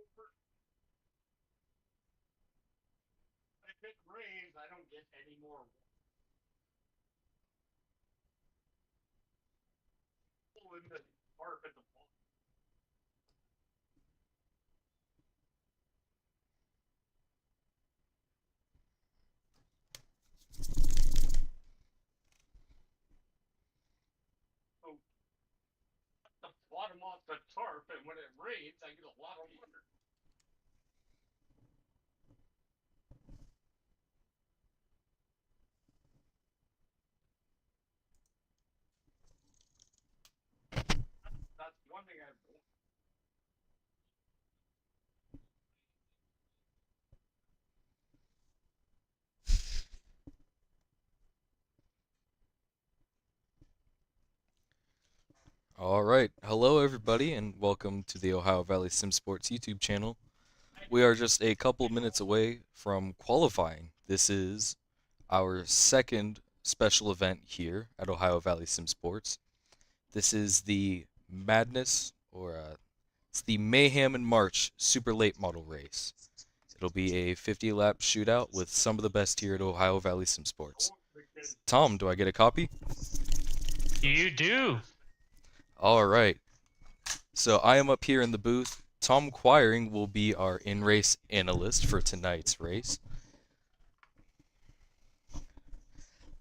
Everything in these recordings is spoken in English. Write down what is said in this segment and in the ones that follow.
If it rains, I don't get any more wool in the tarp at the bottom. So the bottom off the tarp, and when it rains, I get a lot of water. That's one thing I've done. All right. Hello, everybody, and welcome to the Ohio Valley Sim Sports YouTube channel. We are just a couple minutes away from qualifying. This is our second special event here at Ohio Valley Sim Sports. This is the Madness, or it's the Mayhem in March Super Late Model Race. It'll be a 50-lap shootout with some of the best here at Ohio Valley Sim Sports. Tom, do I get a copy? You do. All right. So I am up here in the booth. Tom Quiring will be our in-race analyst for tonight's race.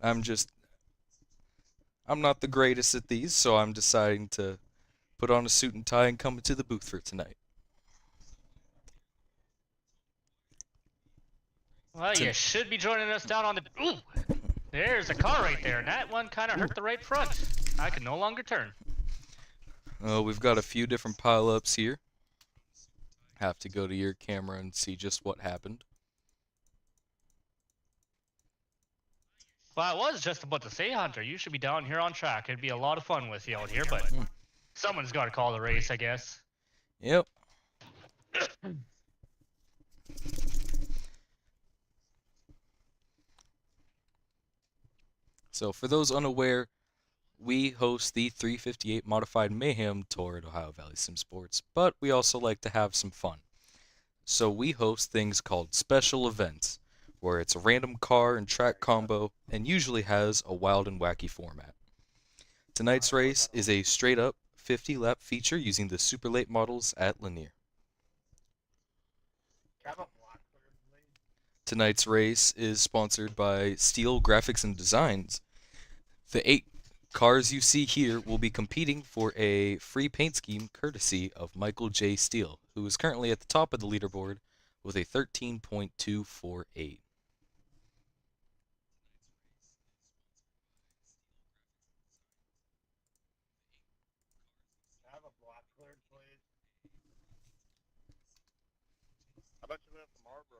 I'm not the greatest at these, so I'm deciding to put on a suit and tie and come into the booth for tonight. Well, you should be joining us down on the... Ooh! There's a car right there, and that one kind of hurt the right front. I can no longer turn. We've got a few different pile-ups here. Have to go to your camera and see just what happened. Well, I was just about to say, Hunter, you should be down here on track. It'd be a lot of fun with you out here, but someone's got to call the race, I guess. Yep. So for those unaware, we host the 358 Modified Mayhem Tour at Ohio Valley Sim Sports, but we also like to have some fun. So we host things called special events, where it's a random car and track combo and usually has a wild and wacky format. Tonight's race is a straight up 50-lap feature using the super late models at Lanier. Tonight's race is sponsored by Steele Graphics and Designs. The 8 cars you see here will be competing for a free paint scheme courtesy of Michael J. Steele, who is currently at the top of the leaderboard with a 13.248. I have a black cleared plate. How about you went to Marlboro?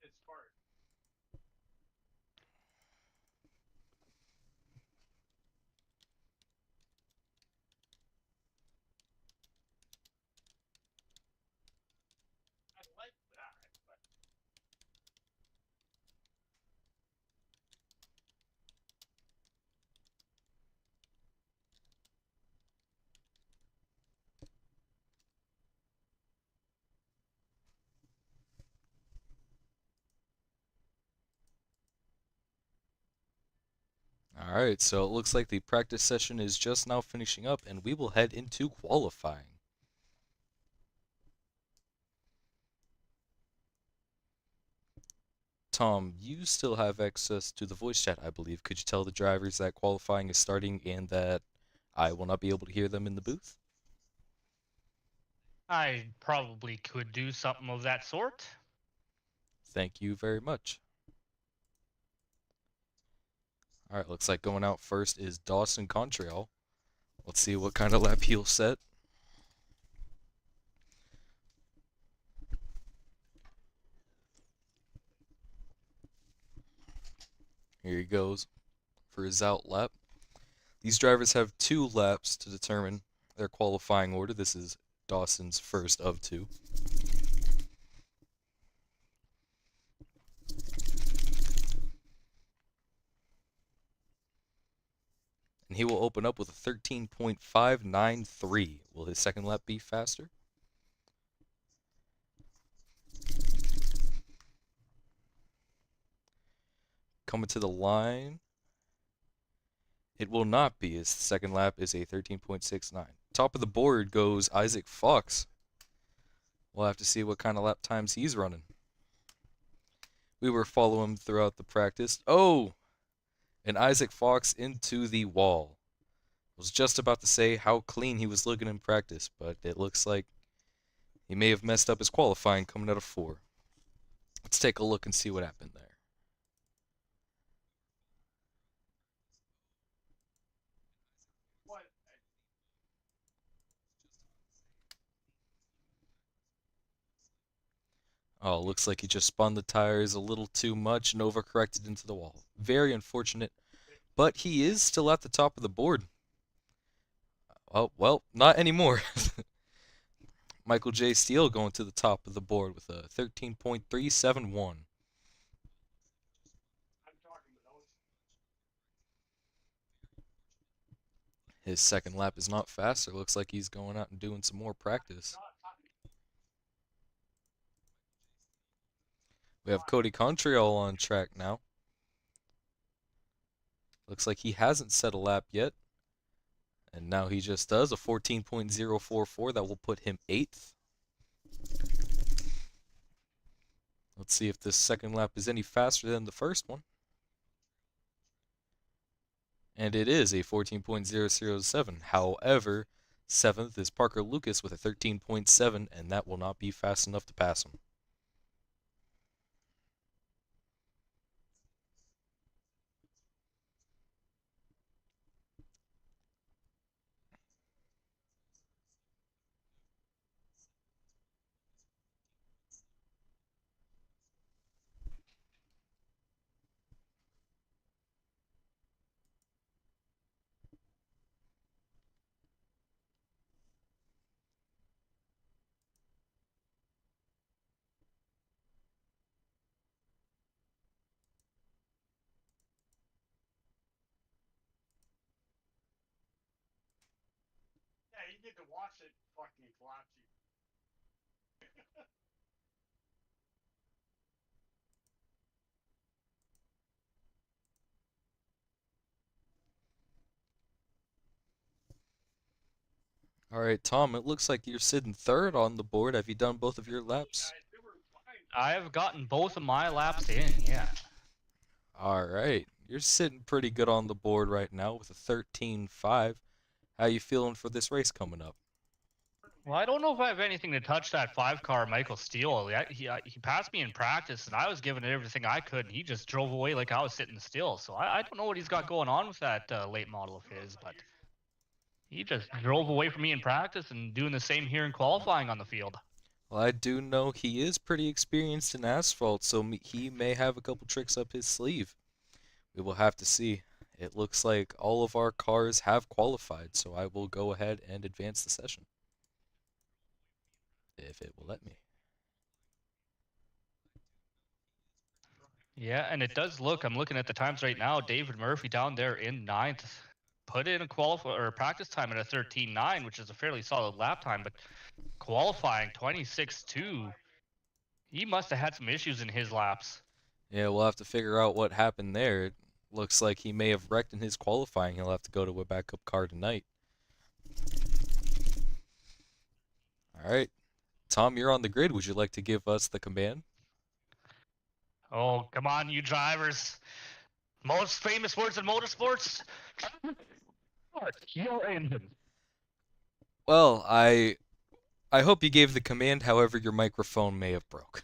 It's hard. I like that, but Alright, so it looks like the practice session is just now finishing up, and we will head into qualifying. Tom, you still have access to the voice chat, I believe. Could you tell the drivers that qualifying is starting and that I will not be able to hear them in the booth? I probably could do something of that sort. Thank you very much. Alright, looks like going out first is Dawson Contrail. Let's see what kind of lap he'll set. Here he goes for his out lap. These drivers have 2 laps to determine their qualifying order. This is Dawson's first of 2. and he will open up with a 13.593. Will his second lap be faster? Coming to the line. It will not be. His second lap is a 13.69. Top of the board goes Isaac Fox. We'll have to see what kind of lap times he's running. We were following him throughout the practice. Oh! And Isaac Fox into the wall. I was just about to say how clean he was looking in practice, but it looks like he may have messed up his qualifying coming out of 4. Let's take a look and see what happened there. What? Oh, looks like he just spun the tires a little too much and overcorrected into the wall. Very unfortunate, but he is still at the top of the board. Oh, well, not anymore. Michael J. Steele going to the top of the board with a 13.371. I'm talking to those. His second lap is not faster. Looks like he's going out and doing some more practice. We have Cody Contrail on track now. Looks like he hasn't set a lap yet. And now he just does a 14.044 that will put him 8th. Let's see if this second lap is any faster than the first one. And it is a 14.007. However, 7th is Parker Lucas with a 13.7, and that will not be fast enough to pass him. Yeah, you get to watch it fucking collapse. All right, Tom, it looks like you're sitting third on the board. Have you done both of your laps? Guys, they were fine. I have gotten both of my laps in, yeah. All right. You're sitting pretty good on the board right now with a 13.5. How you feeling for this race coming up? Well, I don't know if I have anything to touch that 5-car Michael Steele. He passed me in practice, and I was giving it everything I could, and he just drove away like I was sitting still. So I don't know what he's got going on with that late model of his, but he just drove away from me in practice and doing the same here in qualifying on the field. Well, I do know he is pretty experienced in asphalt, so he may have a couple tricks up his sleeve. We will have to see. It looks like all of our cars have qualified, so I will go ahead and advance the session. If it will let me. Yeah, and it does look, I'm looking at the times right now, David Murphy down there in 9th. Put in a practice time at a 13.9, which is a fairly solid lap time, but qualifying 26.2. He must have had some issues in his laps. Yeah, we'll have to figure out what happened there. It looks like he may have wrecked in his qualifying. He'll have to go to a backup car tonight. All right. Tom, you're on the grid. Would you like to give us the command? Oh, come on, you drivers. Most famous words in motorsports? Start your engine. Well, I hope you gave the command, however your microphone may have broke.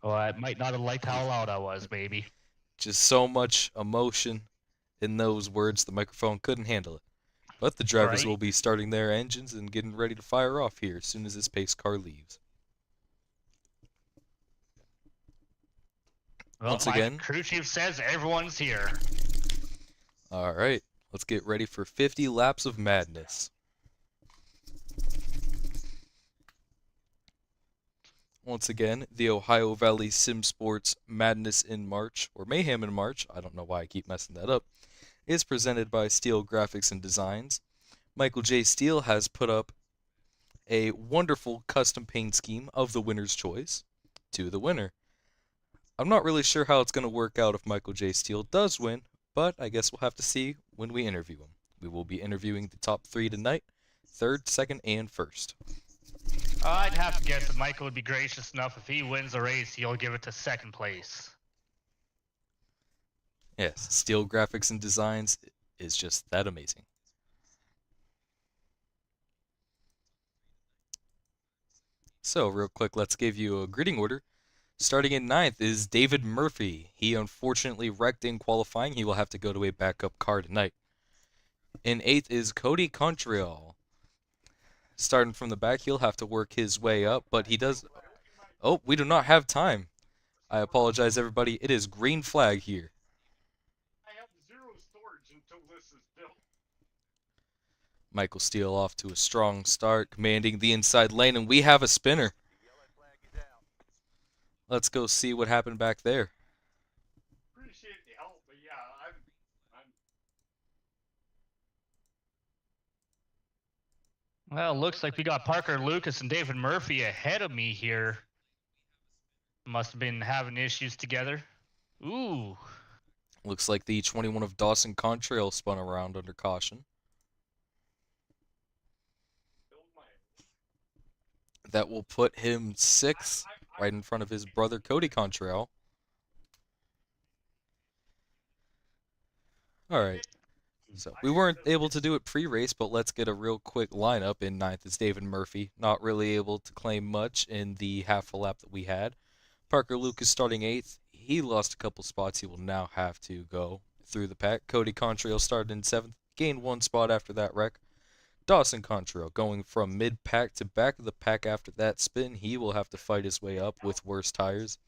Well, I might not have liked how loud I was, baby. Just so much emotion in those words, the microphone couldn't handle it. But the drivers Right. will be starting their engines and getting ready to fire off here as soon as this pace car leaves. Well, Once my again. crew chief says everyone's here. All right, let's get ready for 50 laps of madness. once again, the Ohio Valley Sim Sports Madness in March, or Mayhem in March, I don't know why I keep messing that up, is presented by Steele Graphics and Designs. Michael J. Steele has put up a wonderful custom paint scheme of the winner's choice to the winner. I'm not really sure how it's going to work out if Michael J. Steele does win, but I guess we'll have to see when we interview him. We will be interviewing the top 3 tonight, 3rd, 2nd, and 1st. I'd have to guess that Michael would be gracious enough if he wins the race, he'll give it to 2nd place. Yes, Steele Graphics and Designs is just that amazing. So, real quick, let's give you a grading order. Starting in 9th is David Murphy. He unfortunately wrecked in qualifying. He will have to go to a backup car tonight. In 8th is Cody Contrial. Starting from the back, he'll have to work his way up, but he does... Oh, we do not have time. I apologize, everybody. It is green flag here. I have 0 storage until this is built. Michael Steele off to a strong start, commanding the inside lane, and we have a spinner. Let's go see what happened back there. Appreciate the help, but yeah, I'm Well, looks like we got Parker Lucas and David Murphy ahead of me here. Must have been having issues together. Ooh. Looks like the 21 of Dawson Contrail spun around under caution. That will put him 6th, right in front of his brother Cody Contrail. Alright, so we weren't able to do it pre-race, but let's get a real quick lineup. In 9th is David Murphy, not really able to claim much in the half a lap that we had. Parker Lucas starting 8th. He lost a couple spots. He will now have to go through the pack. Cody Contrail started in 7th, gained 1 spot after that wreck. Dawson Contrail going from mid-pack to back of the pack after that spin. He will have to fight his way up with worse tires.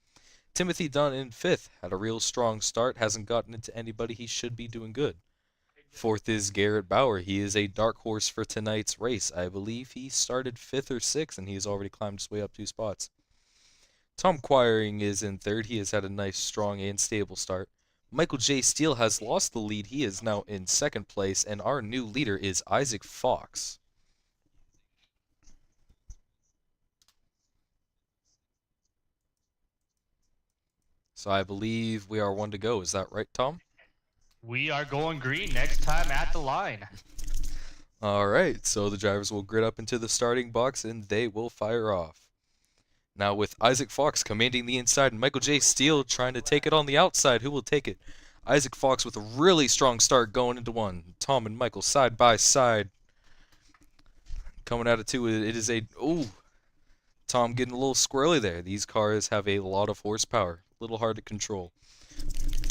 Timothy Dunn in 5th. Had a real strong start. Hasn't gotten into anybody. He should be doing good. 4th is Garrett Bauer. He is a dark horse for tonight's race. I believe he started 5th or 6th, and he has already climbed his way up 2 spots. Tom Quiring is in 3rd. He has had a nice, strong, and stable start. Michael J. Steele has lost the lead. He is now in 2nd place, and our new leader is Isaac Fox. So I believe we are 1 to go. Is that right, Tom? We are going green next time at the line. All right, so the drivers will grid up into the starting box, and they will fire off. Now with Isaac Fox commanding the inside and Michael J. Steele trying to take it on the outside. Who will take it? Isaac Fox with a really strong start going into 1. Tom and Michael side by side. Coming out of 2, it is a... Ooh! Tom getting a little squirrely there. These cars have a lot of horsepower. A little hard to control.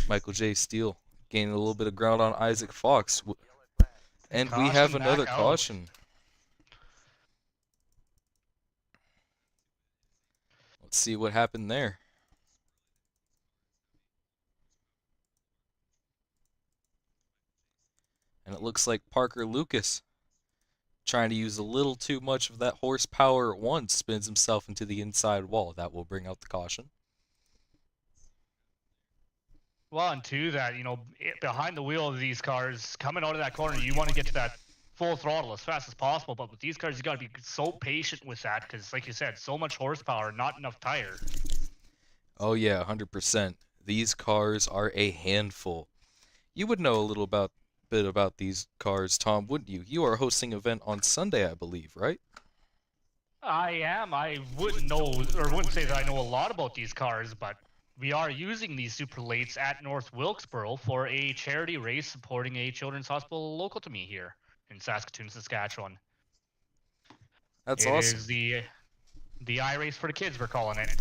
Michael J. Steele gaining a little bit of ground on Isaac Fox. And we have another caution. Let's see what happened there. And it looks like Parker Lucas, trying to use a little too much of that horsepower at once, spins himself into the inside wall. That will bring out the caution. Well, and to that, behind the wheel of these cars, coming out of that corner, you want to get to that full throttle as fast as possible. But with these cars, you got to be so patient with that because, like you said, so much horsepower, not enough tire. Oh yeah, 100%. These cars are a handful. You would know a little bit about these cars, Tom, wouldn't you? You are hosting an event on Sunday, I believe, right? I am. I wouldn't know, or wouldn't say that I know a lot about these cars, but we are using these super lates at North Wilkesboro for a charity race supporting a children's hospital local to me here in Saskatoon, Saskatchewan. That's awesome. It is the iRace for the kids, we're calling it.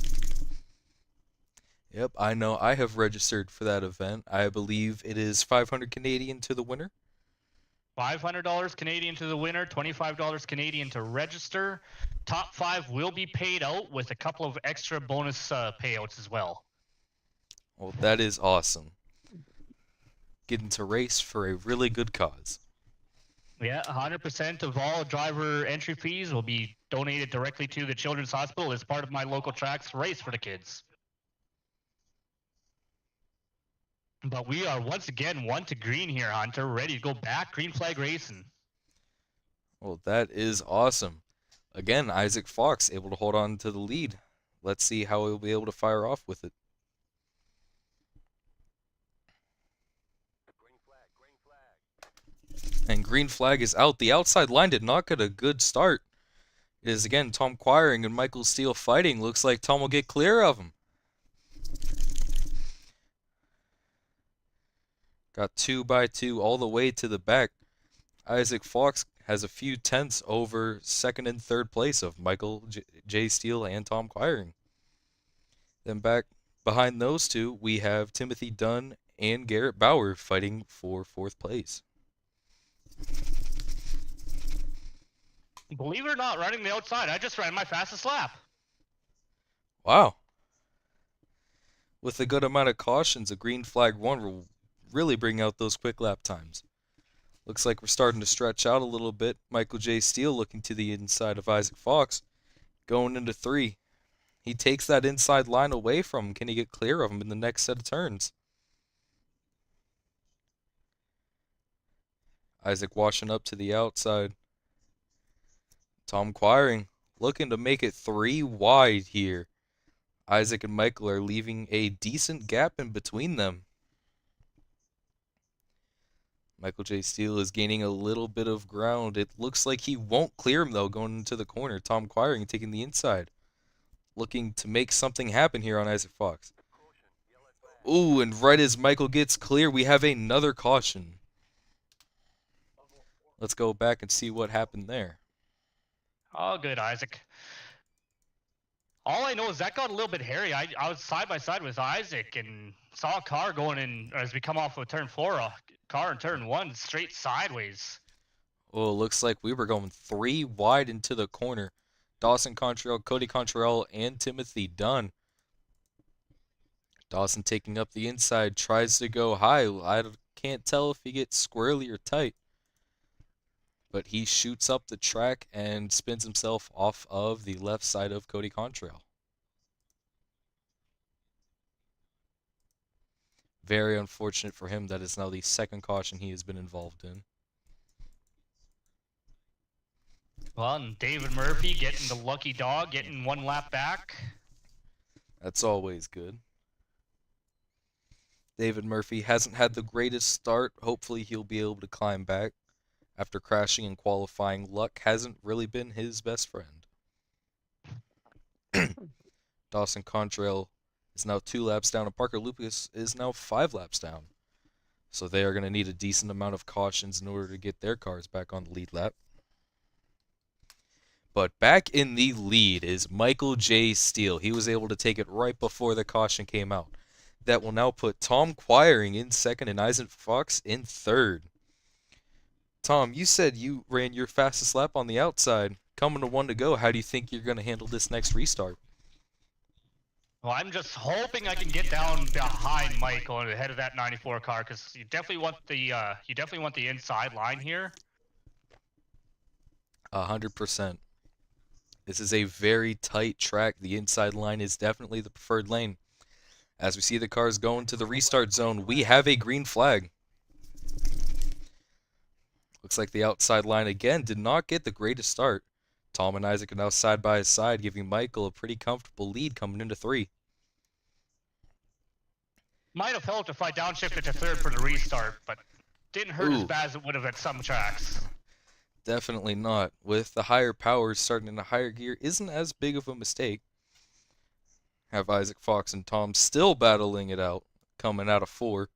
Yep, I know. I have registered for that event. I believe it is 500 Canadian to the winner. $500 Canadian to the winner, $25 Canadian to register. Top 5 will be paid out with a couple of extra bonus payouts as well. Well, that is awesome. Getting to race for a really good cause. Yeah, 100% of all driver entry fees will be donated directly to the Children's Hospital as part of my local track's race for the kids. But we are once again 1 to green here, Hunter. Ready to go back. Green flag racing. Well, that is awesome. Again, Isaac Fox able to hold on to the lead. Let's see how he'll be able to fire off with it. And green flag is out. The outside line did not get a good start. It is again Tom Quiring and Michael Steele fighting. Looks like Tom will get clear of him. Got 2 by 2 all the way to the back. Isaac Fox has a few tenths over second and third place of Michael J. Steele and Tom Quiring. Then back behind those two, we have Timothy Dunn and Garrett Bauer fighting for 4th place. Believe it or not, running the outside, I just ran my fastest lap. Wow. With a good amount of cautions, a green flag 1 will really bring out those quick lap times. Looks like we're starting to stretch out a little bit. Michael J. Steele looking to the inside of Isaac Fox. Going into 3. He takes that inside line away from him. Can he get clear of him in the next set of turns? Isaac washing up to the outside. Tom Quiring looking to make it 3 wide here. Isaac and Michael are leaving a decent gap in between them. Michael J. Steele is gaining a little bit of ground. It looks like he won't clear him, though, going into the corner. Tom Quiring taking the inside. Looking to make something happen here on Isaac Fox. Ooh, and right as Michael gets clear, we have another caution. Let's go back and see what happened there. Oh, good, Isaac. All I know is that got a little bit hairy. I was side by side with Isaac and saw a car going in as we come off of turn 4. A car in turn 1 straight sideways. Oh, looks like we were going 3 wide into the corner. Dawson Contrell, Cody Contrell, and Timothy Dunn. Dawson taking up the inside, tries to go high. I can't tell if he gets squirrely or tight. But he shoots up the track and spins himself off of the left side of Cody Contrell. Very unfortunate for him. That is now the 2nd caution he has been involved in. Well, and David Murphy getting the lucky dog, getting 1 lap back. That's always good. David Murphy hasn't had the greatest start. Hopefully he'll be able to climb back. After crashing in qualifying, luck hasn't really been his best friend. Dawson Contrell is now 2 laps down, and Parker Lucas is now 5 laps down. So they are going to need a decent amount of cautions in order to get their cars back on the lead lap. But back in the lead is Michael J. Steele. He was able to take it right before the caution came out. That will now put Tom Quiring in 2nd and Isaac Fox in 3rd. Tom, you said you ran your fastest lap on the outside. Coming to 1 to go, how do you think you're going to handle this next restart? Well, I'm just hoping I can get down behind Michael and ahead of that 94 car, because you definitely want the inside line here. 100%. This is a very tight track. The inside line is definitely the preferred lane. As we see the cars going to the restart zone, we have a green flag. Looks like the outside line again did not get the greatest start. Tom and Isaac are now side by side, giving Michael a pretty comfortable lead coming into 3. Might have helped if I downshifted to 3rd for the restart, but didn't hurt as Ooh. bad as it would have at some tracks. Definitely not. With the higher powers starting in a higher gear isn't as big of a mistake. Have Isaac Fox and Tom still battling it out, coming out of 4.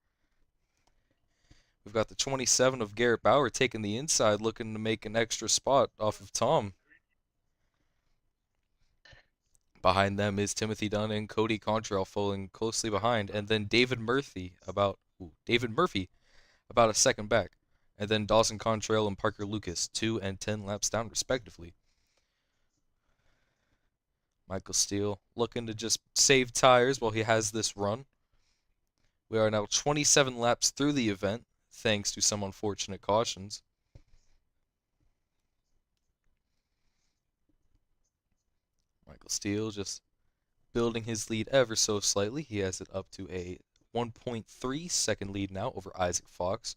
We've got the 27 of Garrett Bauer taking the inside, looking to make an extra spot off of Tom. Behind them is Timothy Dunn and Cody Contrell following closely behind, and then David Murphy about a 2nd back, and then Dawson Contrell and Parker Lucas 2 and 10 laps down respectively. Michael Steele looking to just save tires while he has this run. We are now 27 laps through the event, thanks to some unfortunate cautions. Michael Steele just building his lead ever so slightly. He has it up to a 1.3 second lead now over Isaac Fox.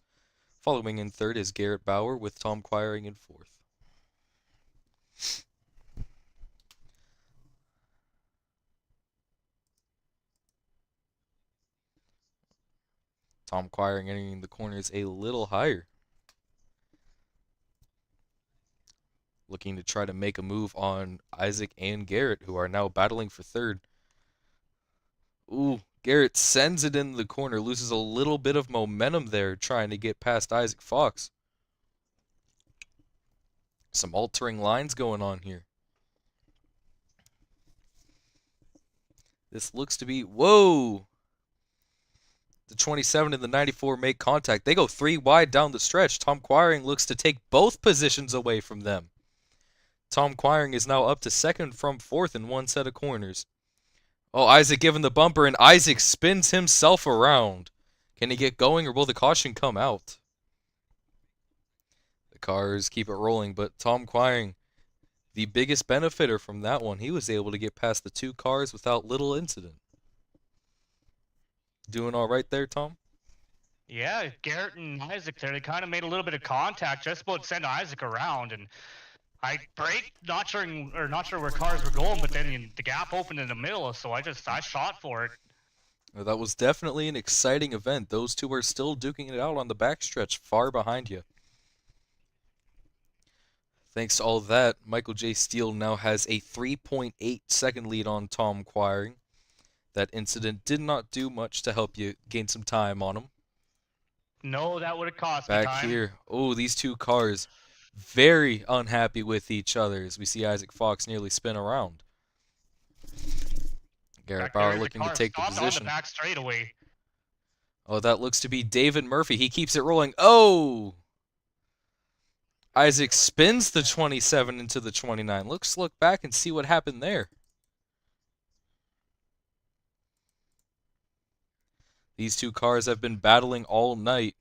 Following in third is Garrett Bauer with Tom Quiring in fourth. Tom Quiring entering the corners a little higher. Looking to try to make a move on Isaac and Garrett, who are now battling for third. Ooh, Garrett sends it in the corner, loses a little bit of momentum there trying to get past Isaac Fox. Some altering lines going on here. This looks to be, whoa! The 27 and the 94 make contact. They go 3 wide down the stretch. Tom Quiring looks to take both positions away from them. Tom Quiring is now up to second from fourth in one set of corners. Oh, Isaac giving the bumper, and Isaac spins himself around. Can he get going, or will the caution come out? The cars keep it rolling, but Tom Quiring, the biggest benefiter from that one, he was able to get past the 2 cars without little incident. Doing all right there, Tom? Yeah, Garrett and Isaac there, they kind of made a little bit of contact, just about send Isaac around, and I braked, not sure where cars were going, but then the gap opened in the middle, so I shot for it. Well, that was definitely an exciting event. Those two are still duking it out on the backstretch, far behind you. Thanks to all that, Michael J. Steele now has a 3.8 second lead on Tom Quiring. That incident did not do much to help you gain some time on him. No, that would have cost me Back time. here, oh, these 2 cars very unhappy with each other as we see Isaac Fox nearly spin around. Garrett Bauer looking to take the position. On the back straightaway. Oh, that looks to be David Murphy. He keeps it rolling. Oh! Isaac spins the 27 into the 29. Let's look back and see what happened there. These 2 cars have been battling all night.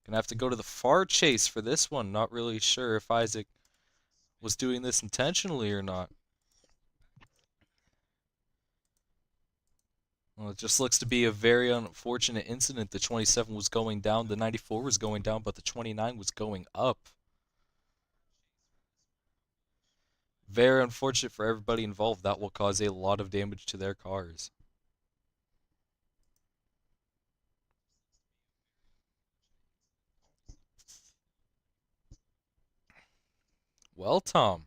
Gonna have to go to the far chase for this one. Not really sure if Isaac was doing this intentionally or not. Well, it just looks to be a very unfortunate incident. The 27 was going down, the 94 was going down, but the 29 was going up. Very unfortunate for everybody involved. That will cause a lot of damage to their cars. Well, Tom,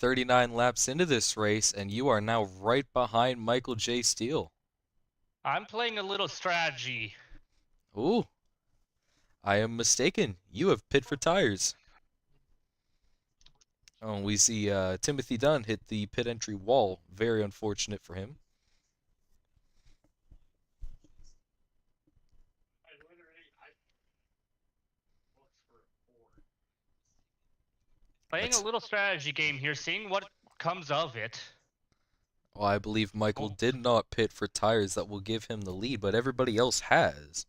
39 laps into this race, and you are now right behind Michael J. Steele. I'm playing a little strategy. Ooh, I am mistaken. You have pit for tires. Oh, we see Timothy Dunn hit the pit entry wall. Very unfortunate for him. Playing a little strategy game here, seeing what comes of it. Well, I believe Michael did not pit for tires that will give him the lead, but everybody else has.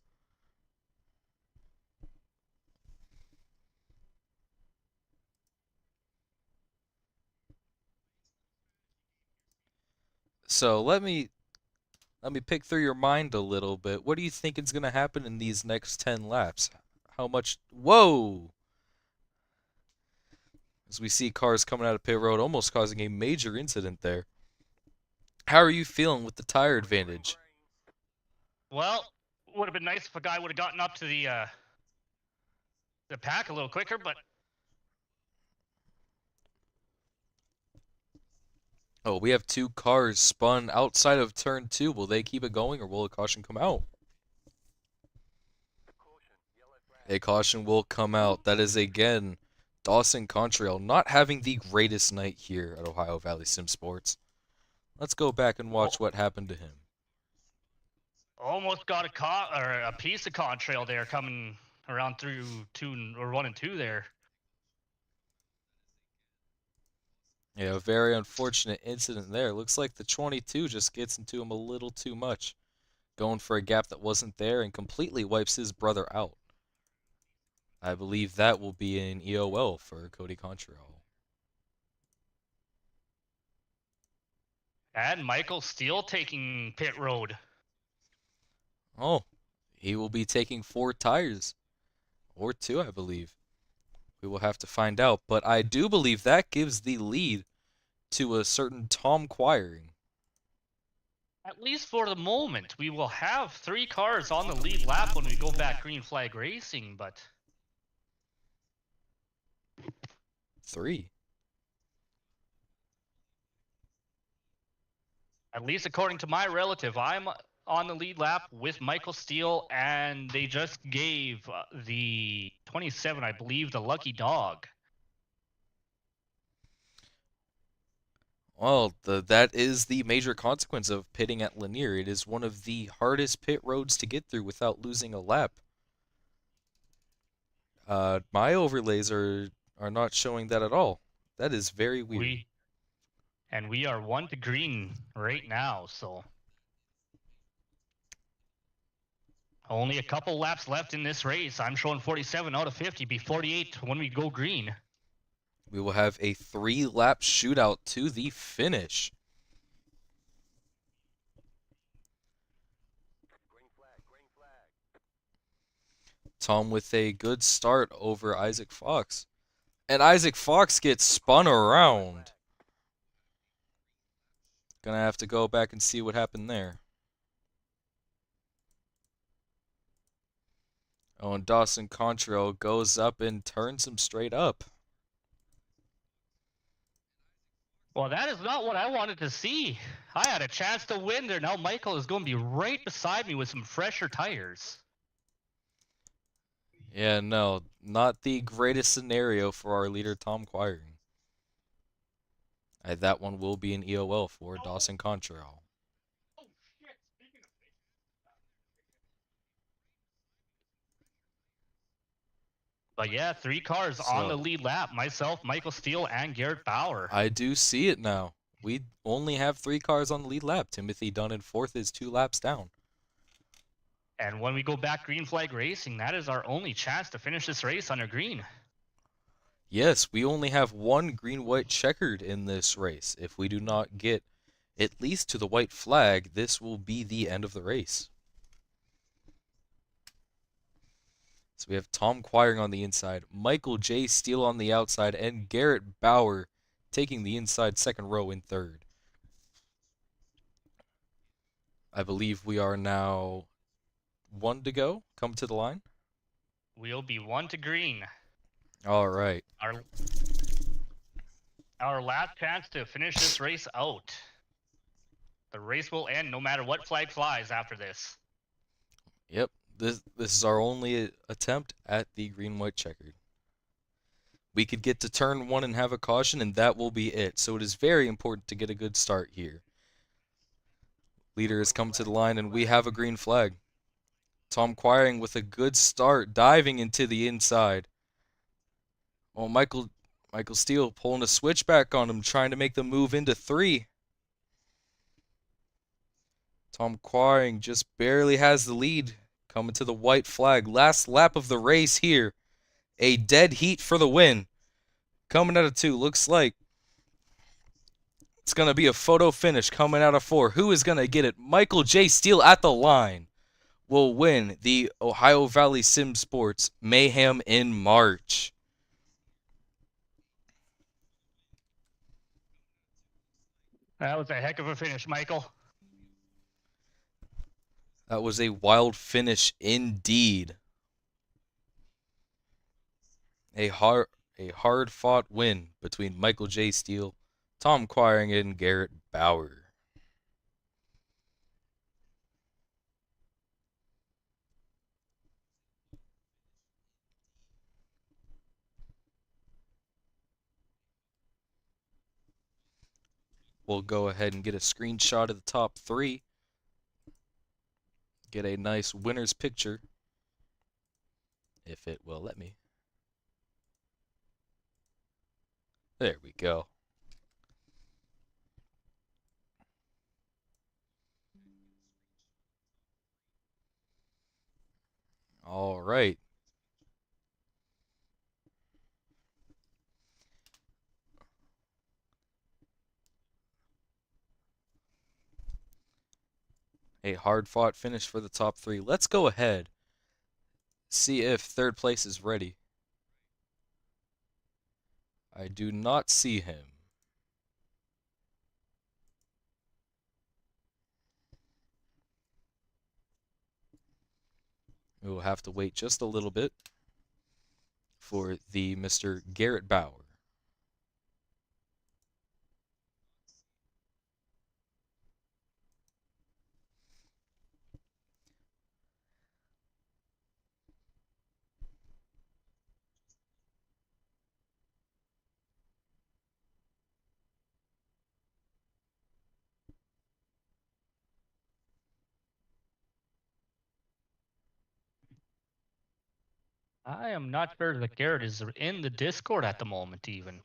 So let me pick through your mind a little bit. What do you think is going to happen in these next 10 laps? How much? Whoa! As we see cars coming out of pit road, almost causing a major incident there. How are you feeling with the tire advantage? Well, would have been nice if a guy would have gotten up to the pack a little quicker, but oh, we have 2 cars spun outside of turn 2. Will they keep it going, or will a caution come out? A caution will come out. That is, again, Dawson Contrail not having the greatest night here at Ohio Valley Sim Sports. Let's go back and watch what happened to him. almost got a piece of contrail there coming around through 1 and 2 there. Yeah, a very unfortunate incident there. Looks like the 22 just gets into him a little too much. Going for a gap that wasn't there and completely wipes his brother out. I believe that will be an EOL for Cody Contrail. And Michael Steele taking pit road. Oh, he will be taking 4 tires. Or 2, I believe. We will have to find out. But I do believe that gives the lead to a certain Tom Quiring. At least for the moment, we will have 3 cars on the lead lap when we go back green flag racing, but 3. at least according to my relative, I'm on the lead lap with Michael Steele, and they just gave the 27, I believe, the lucky dog. Well, that is the major consequence of pitting at Lanier. It is one of the hardest pit roads to get through without losing a lap. My overlays are not showing that at all. That is very weird. We are 1 to green right now, so only a couple laps left in this race. I'm showing 47 out of 50, be 48 when we go green. We will have a 3-lap shootout to the finish. Tom with a good start over Isaac Fox. And Isaac Fox gets spun around. Gonna have to go back and see what happened there. Oh, and Dawson Contrail goes up and turns him straight up. Well, that is not what I wanted to see. I had a chance to win there. Now Michael is going to be right beside me with some fresher tires. Yeah, no, not the greatest scenario for our leader, Tom Quiring. That one will be an EOL for Dawson Contrail. Oh shit! Speaking of things, But yeah, 3 cars on the lead lap. Myself, Michael Steele, and Garrett Bauer. I do see it now. We only have 3 cars on the lead lap. Timothy Dunn in 4th is 2 laps down. And when we go back green flag racing, that is our only chance to finish this race under green. Yes, we only have 1 green-white checkered in this race. If we do not get at least to the white flag, this will be the end of the race. So we have Tom Quiring on the inside, Michael J. Steele on the outside, and Garrett Bauer taking the inside 2nd row in 3rd. I believe we are now 1 to go. Come to the line. We'll be 1 to green. All right. Our last chance to finish this race out. The race will end no matter what flag flies after this. Yep. This is our only attempt at the green-white checkered. We could get to turn 1 and have a caution, and that will be it. So it is very important to get a good start here. Leader has come to the line, and we have a green flag. Tom Quiring with a good start, diving into the inside. Oh, Michael Steele pulling a switchback on him, trying to make the move into 3. Tom Quiring just barely has the lead. Coming to the white flag. Last lap of the race here. A dead heat for the win. Coming out of 2. Looks like it's going to be a photo finish coming out of 4. Who is going to get it? Michael J. Steele at the line will win the Ohio Valley Sim Sports Mayhem in March. That was a heck of a finish, Michael. That was a wild finish indeed. A hard-fought win between Michael J. Steele, Tom Quiring, and Garrett Bauer. We'll go ahead and get a screenshot of the top 3. Get a nice winner's picture, if it will let me. There we go. All right. A hard-fought finish for the top three. Let's go ahead, see if third place is ready. I do not see him. We will have to wait just a little bit for the Mr. Garrett Bauer. I am not sure that Garrett is in the Discord at the moment, even.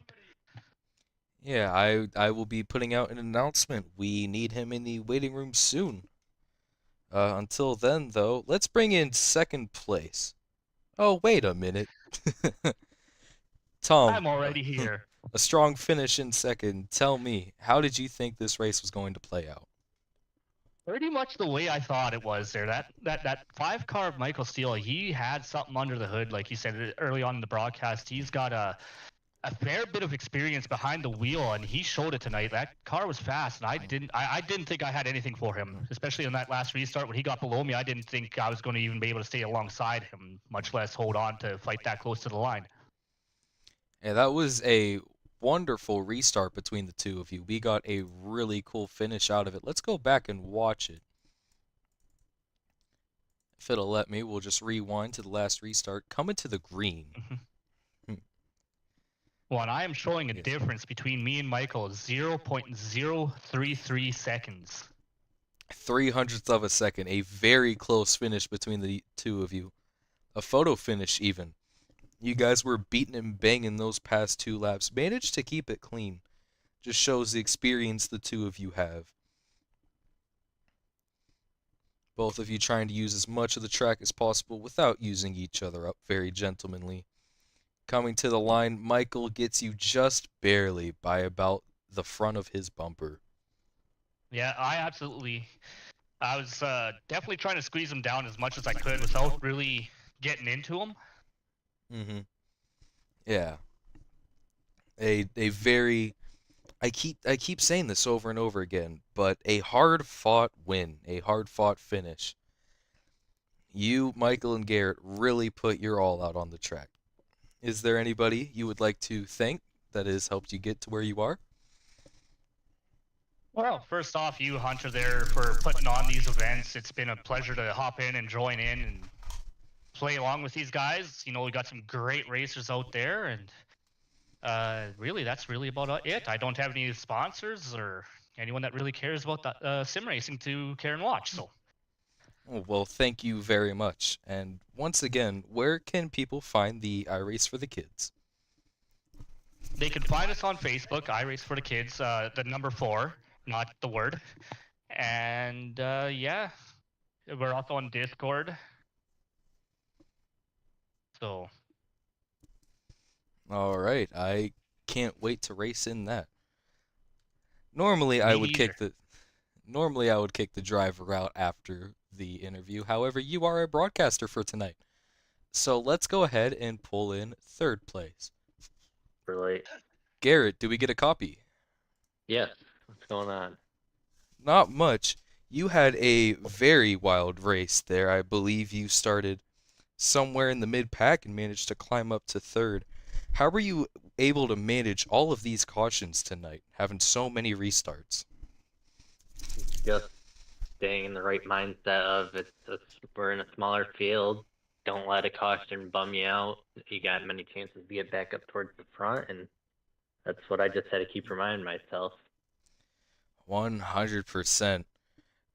Yeah, I will be putting out an announcement. We need him in the waiting room soon. Until then, though, let's bring in second place. Oh, wait a minute. Tom, I'm already here. a strong finish in second. Tell me, how did you think this race was going to play out? Pretty much the way I thought it was there. That 5-car of Michael Steele, he had something under the hood, like you said early on in the broadcast. He's got a fair bit of experience behind the wheel, and he showed it tonight. That car was fast, and I didn't think I had anything for him, especially in that last restart when he got below me. I didn't think I was going to even be able to stay alongside him, much less hold on to fight that close to the line. Yeah, that was a wonderful restart between the two of you. We got a really cool finish out of it. Let's go back and watch it. If it'll let me, we'll just rewind to the last restart. Coming to the green. Well, and I am showing a difference between me and Michael, 0.033 seconds. 0.03 of a second. A very close finish between the two of you. A photo finish, even. You guys were beating and banging those past 2 laps. Managed to keep it clean. Just shows the experience the two of you have. Both of you trying to use as much of the track as possible without using each other up. Very gentlemanly. Coming to the line, Michael gets you just barely by about the front of his bumper. Yeah, I was definitely trying to squeeze him down as much as I could without really getting into him. Mm-hmm. Yeah. A very, I keep saying this over and over again, but a hard-fought win, a hard-fought finish. You, Michael, and Garrett really put your all out on the track. Is there anybody you would like to thank that has helped you get to where you are? Well, first off, you, Hunter, there for putting on these events. It's been a pleasure to hop in and join in and play along with these guys. You know, we got some great racers out there, and really, that's really about it. I don't have any sponsors or anyone that really cares about the sim racing to care and watch. So, Oh, well, thank you very much. And once again, where can people find the iRace for the Kids? they can find us on Facebook, iRace for the Kids, the number 4, not the word. And yeah, we're also on Discord. So, All right, I can't wait to race in that. Normally, I Me would neither. kick the driver out after the interview. However, you are a broadcaster for tonight. So let's go ahead and pull in third place. Really? Garrett, do we get a copy? Yes. What's going on? Not much. You had a very wild race there. I believe you started somewhere in the mid-pack and managed to climb up to third. How were you able to manage all of these cautions tonight, having so many restarts? Just staying in the right mindset of we're in a smaller field. Don't let a caution bum you out. You got many chances to get back up towards the front, and that's what I just had to keep reminding myself. 100%.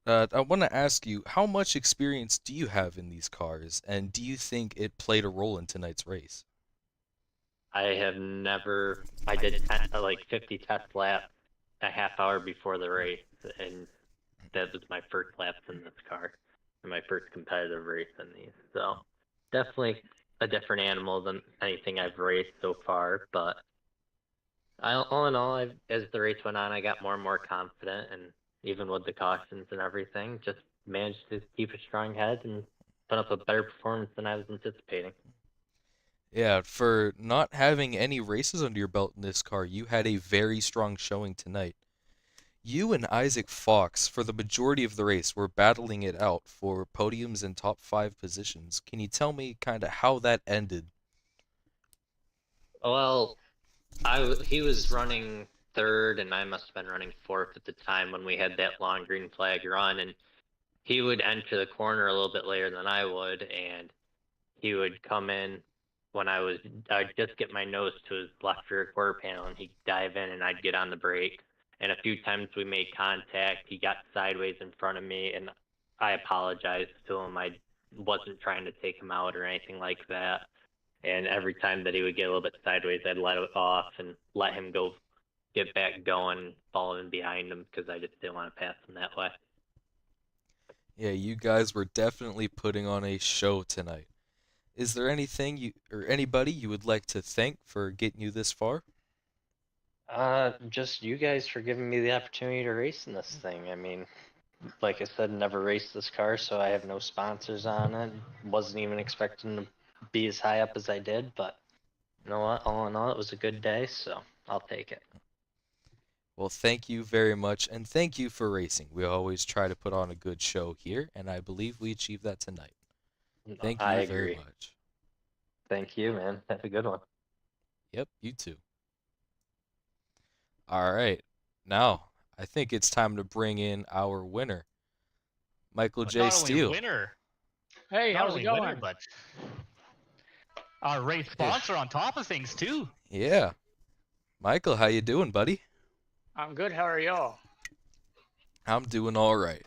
I want to ask you, how much experience do you have in these cars, and do you think it played a role in tonight's race? I have never. I did like 50 test laps a half hour before the race, and that was my first laps in this car, and my first competitive race in these. So definitely a different animal than anything I've raced so far. But all in all, as the race went on, I got more and more confident, and even with the cautions and everything, just managed to keep a strong head and put up a better performance than I was anticipating. Yeah, for not having any races under your belt in this car, you had a very strong showing tonight. You and Isaac Fox, for the majority of the race, were battling it out for podiums and top 5 positions. Can you tell me kind of how that ended? Well, he was running third, and I must have been running fourth at the time when we had that long green flag run, and he would enter the corner a little bit later than I would, and he would come in when I'd just get my nose to his left rear quarter panel, and he'd dive in, and I'd get on the brake. And a few times we made contact. He got sideways in front of me, and I apologized to him. I wasn't trying to take him out or anything like that. And every time that he would get a little bit sideways, I'd let it off and let him go get back going, following behind him because I just didn't want to pass him that way. Yeah, you guys were definitely putting on a show tonight. Is there anything you or anybody you would like to thank for getting you this far? Just you guys for giving me the opportunity to race in this thing. I mean, like I said, never raced this car, so I have no sponsors on it. Wasn't even expecting to be as high up as I did, but you know what? All in all, it was a good day, so I'll take it. Well, thank you very much, and thank you for racing. We always try to put on a good show here, and I believe we achieved that tonight. Thank you I very agree. much. Thank you, man. Have a good one. Yep, you too. All right. Now, I think it's time to bring in our winner, Michael But J. not only Steele. winner, Hey, not how's only it going? winner, but our race sponsor on top of things too. Yeah. Michael, how you doing, buddy? I'm good. How are y'all? I'm doing all right.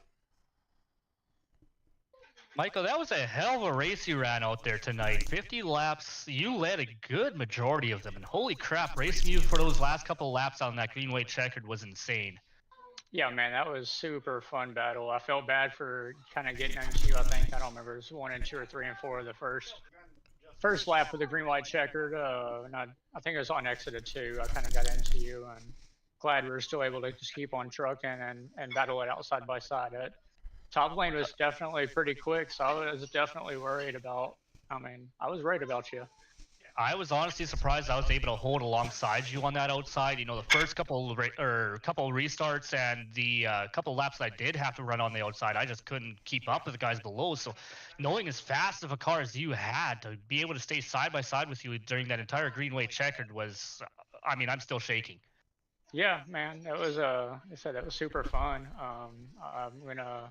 Michael, that was a hell of a race you ran out there tonight. 50 laps. You led a good majority of them, and holy crap, racing you for those last couple laps on that green white checkered was insane. Yeah, man, that was super fun battle. I felt bad for kind of getting into you. I think I don't remember it was 1 and 2 or 3 and 4 of the first lap with the green white checkered. And I think it was on exit of 2. I kind of got into you, and glad we were still able to just keep on trucking and battle it out side by side. Top lane was definitely pretty quick, so I was definitely worried about. I mean, I was worried about you. I was honestly surprised I was able to hold alongside you on that outside. You know, the first couple restarts and the couple laps I did have to run on the outside, I just couldn't keep up with the guys below. So, knowing as fast of a car as you had to be able to stay side by side with you during that entire green white checkered was, I mean, I'm still shaking. Yeah, man, it was I said it was super fun. I'm gonna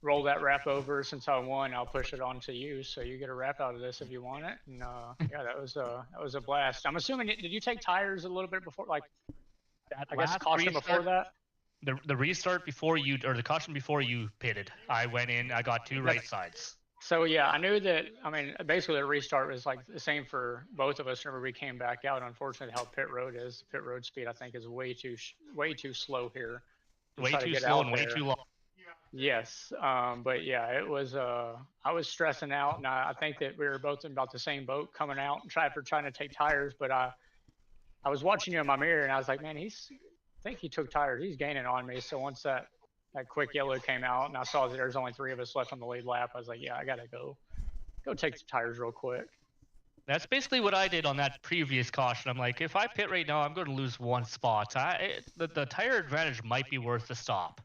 roll that wrap over since I won. I'll push it on to you, so you get a wrap out of this if you want it. And yeah, that was a blast. I'm assuming did you take tires a little bit before, like That I guess last caution before restart, that? the restart before you, or the caution before you pitted, I went in, I got two right sides. So yeah, I knew that. I mean, basically the restart was like the same for both of us. Whenever we came back out, unfortunately, how pit road is, pit road speed I think is way too slow here. Way try to too get slow out and way there. too long. Yes, but yeah, it was. I was stressing out, and I think that we were both in about the same boat coming out and trying to take tires. But I was watching you in my mirror, and I was like, man, I think he took tires. He's gaining on me. So once that quick yellow came out, and I saw that there's only 3 of us left on the lead lap, I was like, yeah, I gotta go take the tires real quick. That's basically what I did on that previous caution. I'm like, if I pit right now, I'm going to lose 1 spot. The tire advantage might be worth the stop.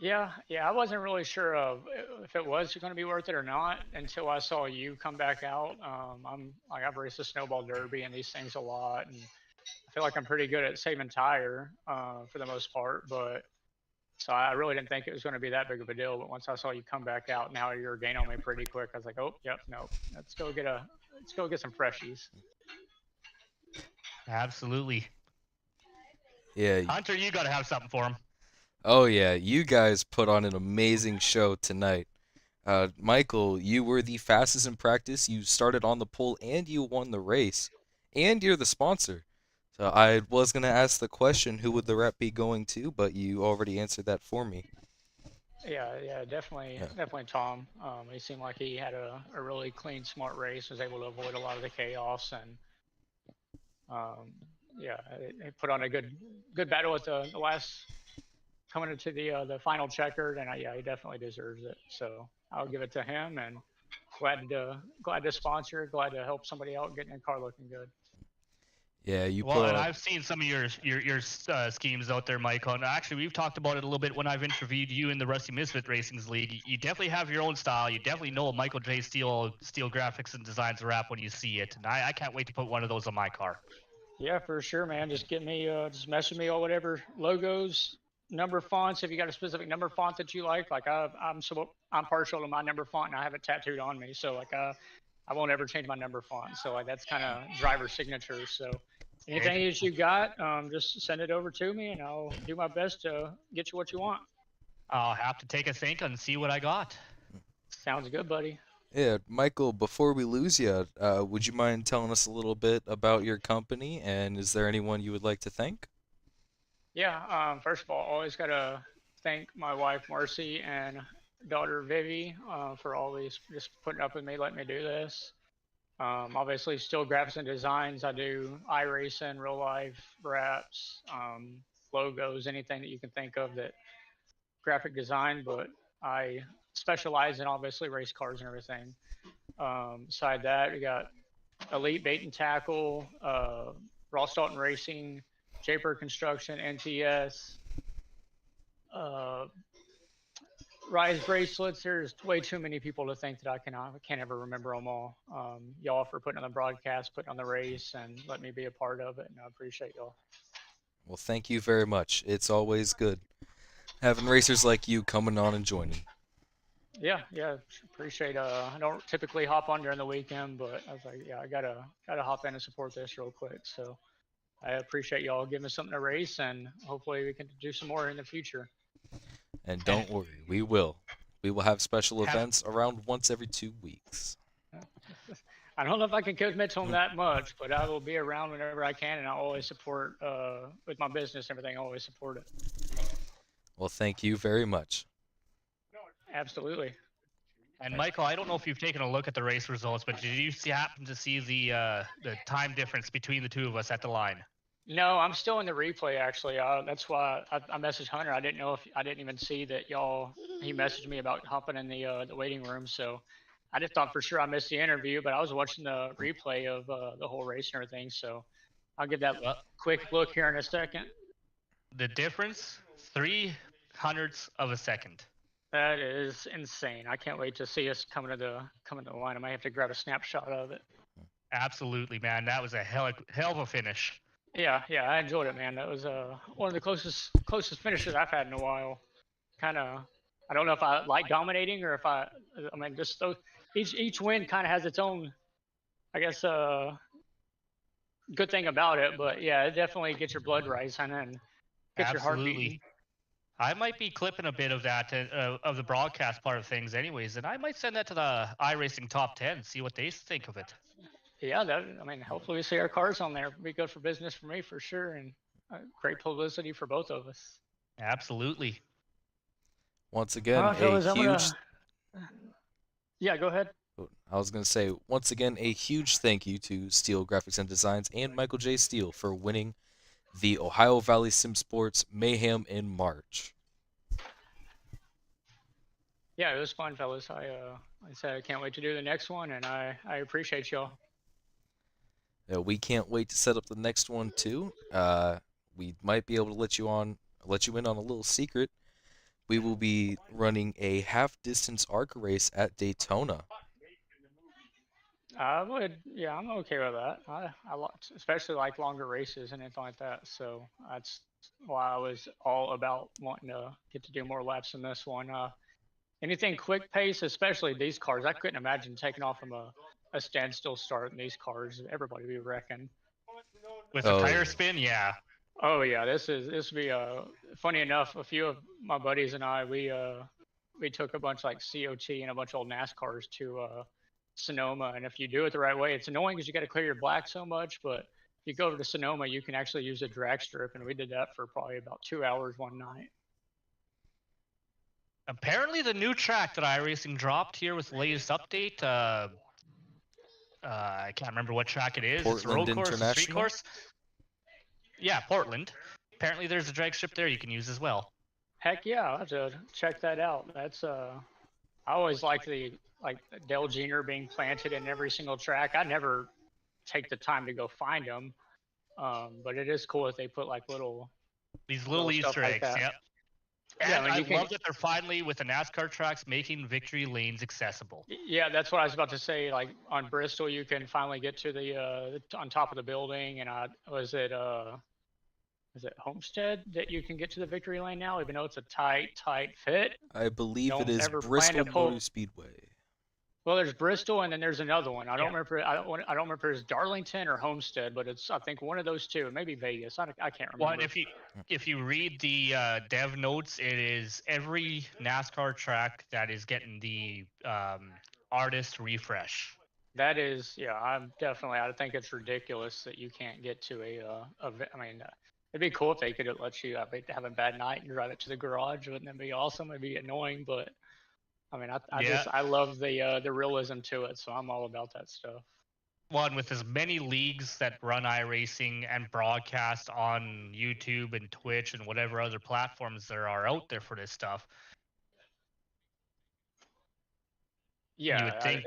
Yeah, I wasn't really sure of if it was going to be worth it or not until I saw you come back out. I've raced the snowball derby and these things a lot, and I feel like I'm pretty good at saving tire for the most part. But so I really didn't think it was going to be that big of a deal. But once I saw you come back out, now you're gaining on me pretty quick. I was like, oh, yep, no, let's go get some freshies. Absolutely. Yeah. Hunter, you got to have something for him. Oh yeah, you guys put on an amazing show tonight. Michael, you were the fastest in practice. You started on the pole and you won the race. And you're the sponsor. So I was going to ask the question, who would the rep be going to, but you already answered that for me. Yeah, definitely Tom. He seemed like he had a really clean, smart race. Was able to avoid a lot of the chaos, and yeah, he put on a good battle at the last coming into the final checkered, and yeah, he definitely deserves it. So I'll give it to him, and glad to sponsor, glad to help somebody out getting a car looking good. Yeah, you Well, put and up. I've seen some of your schemes out there, Michael. And actually, we've talked about it a little bit when I've interviewed you in the Rusty Misfit Racings League. You definitely have your own style. You definitely know Michael J. Steele Graphics and Designs rap when you see it. And I can't wait to put one of those on my car. Yeah, for sure, man. Just get me, just message me or whatever logos, number fonts. If you got a specific number font that you like I'm partial to my number font, and I have it tattooed on me. So like I won't ever change my number font. So like that's kind of driver signature. So anything that you got, just send it over to me, and I'll do my best to get you what you want. I'll have to take a think and see what I got. Sounds good, buddy. Yeah, Michael, before we lose you, would you mind telling us a little bit about your company, and is there anyone you would like to thank? Yeah. First of all, always gotta thank my wife Marcy and daughter Vivi for always just putting up with me, letting me do this. Obviously, Steele Graphics and Designs. I do iRacing, real life wraps, logos, anything that you can think of that graphic design. But I specialize in obviously race cars and everything. Beside that, we got Elite Bait and Tackle, Ross Dalton Racing, Japer Construction, NTS, uh, Rise Bracelets. There's way too many people to think that I can't ever remember them all. Y'all for putting on the broadcast, putting on the race, and let me be a part of it, and I appreciate y'all. Well, thank you very much. It's always good having racers like you coming on and joining. Yeah, appreciate. I don't typically hop on during the weekend, but I was like, yeah, I gotta hop in and support this real quick. So I appreciate y'all giving us something to race, and hopefully we can do some more in the future. And don't worry, we will. We will have special events around once every 2 weeks. I don't know if I can commit to them that much, but I will be around whenever I can, and I'll always support with my business and everything. I always support it. Well, thank you very much. Absolutely. And Michael, I don't know if you've taken a look at the race results, but did you happen to see the time difference between the two of us at the line? No, I'm still in the replay actually. That's why I messaged Hunter. I didn't know if I didn't even see that he messaged me about hopping in the waiting room. So I just thought for sure I missed the interview, but I was watching the replay of the whole race and everything. So I'll give that quick look here in a second. The difference, 0.03 of a second. That is insane. I can't wait to see us coming to the line. I might have to grab a snapshot of it. Absolutely, man. That was a hell of a finish. Yeah, I enjoyed it, man. That was one of the closest finishes I've had in a while. Kind of, I don't know if I like dominating or if I mean, just those, each win kind of has its own, I guess, good thing about it. But yeah, it definitely gets your blood rising and gets your heart beating. I might be clipping a bit of that of the broadcast part of things, anyways, and I might send that to the iRacing Top 10, see what they think of it. Yeah, I mean, hopefully we see our cars on there. It'd be good for business for me for sure, and great publicity for both of us. Absolutely. Once again, Yeah, go ahead. I was going to say, once again, a huge thank you to Steele Graphics and Designs and Michael J. Steele for winning the Ohio Valley Sim Sports Mayhem in March. Yeah, it was fun, fellas. I said I can't wait to do the next one, and I appreciate y'all. We can't wait to set up the next one too. We might be able to let you in on a little secret. We will be running a half-distance ARC race at Daytona. I'm okay with that. I especially like longer races and anything like that. So that's why I was all about wanting to get to do more laps in this one. Anything quick pace, especially these cars, I couldn't imagine taking off from a standstill start in these cars. Everybody would be wrecking. With a tire spin, yeah. Oh yeah, this would be funny enough. A few of my buddies and I, we took a bunch like COT and a bunch of old NASCARs to Sonoma, and if you do it the right way, it's annoying because you got to clear your black so much, but if you go over to Sonoma, you can actually use a drag strip, and we did that for probably about 2 hours one night. Apparently the new track that iRacing dropped here with the latest update, I can't remember what track it is. Portland it's a road course, a street International? course. Yeah, Portland. Apparently there's a drag strip there you can use as well. Heck yeah, I'll have to check that out. That's I always like Dale Jr. being planted in every single track. I never take the time to go find them, but it is cool if they put like These little little stuff Easter like eggs, that. yep. Yeah, And I mean, I you can- love that they're finally, with the NASCAR tracks, making victory lanes accessible. Yeah, that's what I was about to say. Like on Bristol, you can finally get to the on top of the building, and is it Homestead that you can get to the victory lane now, even though it's a tight fit. I believe it Don't is ever plan Bristol to pull- Motor Speedway. Well, there's Bristol, and then there's another one. I don't Yeah. remember. I don't remember if it's Darlington or Homestead, but it's I think one of those two. Maybe Vegas. I can't remember. Well, and if you read the dev notes, it is every NASCAR track that is getting the artist refresh. That is, yeah. I think it's ridiculous that you can't get to I mean, it'd be cool if they could let you have a bad night and drive it to the garage. Wouldn't that be awesome? It'd be annoying, but I mean, I love the realism to it, so I'm all about that stuff. Well, and with as many leagues that run iRacing and broadcast on YouTube and Twitch and whatever other platforms there are out there for this stuff, Yeah, you would think.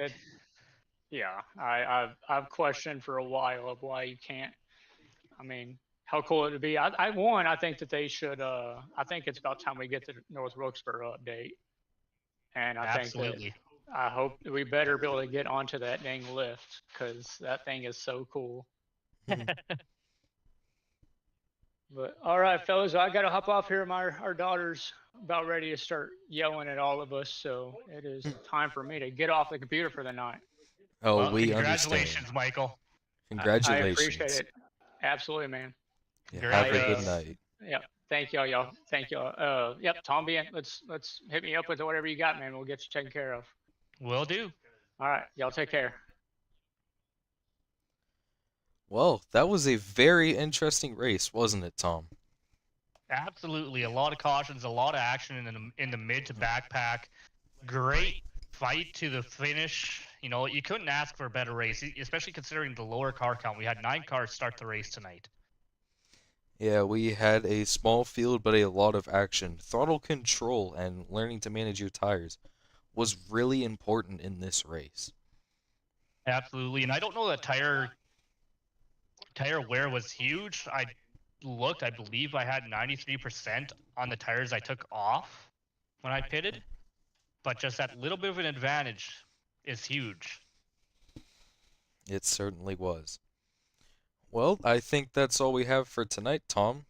I've questioned for a while of why you can't. I mean, how cool it would be. I think that they should. I think it's about time we get the North Wilkesboro update. And I think Absolutely. that I hope we better be able to get onto that dang lift because that thing is so cool. But all right, fellas, I gotta hop off here. Our daughter's about ready to start yelling at all of us, so it is time for me to get off the computer for the night. Oh, Well, we congratulations, understand. Michael. Congratulations. I appreciate it. Absolutely, man. Yeah, have a Great good race. night. Yep. Thank y'all. Thank y'all. Yep. Tom, let's hit me up with whatever you got, man. We'll get you taken care of. Will do. All right. Y'all take care. Well, that was a very interesting race, wasn't it, Tom? Absolutely, a lot of cautions, a lot of action in the mid to backpack. Great fight to the finish. You know, you couldn't ask for a better race, especially considering the lower car count. We had 9 cars start the race tonight. Yeah, we had a small field, but a lot of action. Throttle control and learning to manage your tires was really important in this race. Absolutely, and I don't know that tire wear was huge. I believe I had 93% on the tires I took off when I pitted, but just that little bit of an advantage is huge. It certainly was. Well, I think that's all we have for tonight, Tom.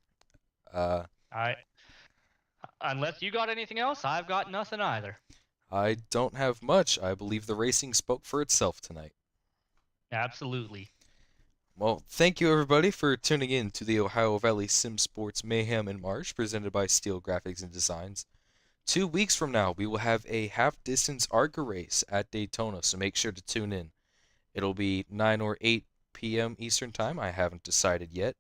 Unless you got anything else, I've got nothing either. I don't have much. I believe the racing spoke for itself tonight. Absolutely. Well, thank you everybody for tuning in to the Ohio Valley Sim Sports Mayhem in March, presented by Steele Graphics and Designs. 2 weeks from now, we will have a half-distance ARCA race at Daytona, so make sure to tune in. It'll be 9 or 8 p.m. Eastern Time. I haven't decided yet,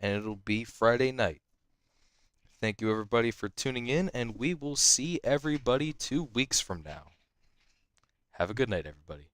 and it'll be Friday night. Thank you everybody for tuning in, and we will see everybody 2 weeks from now. Have a good night, everybody.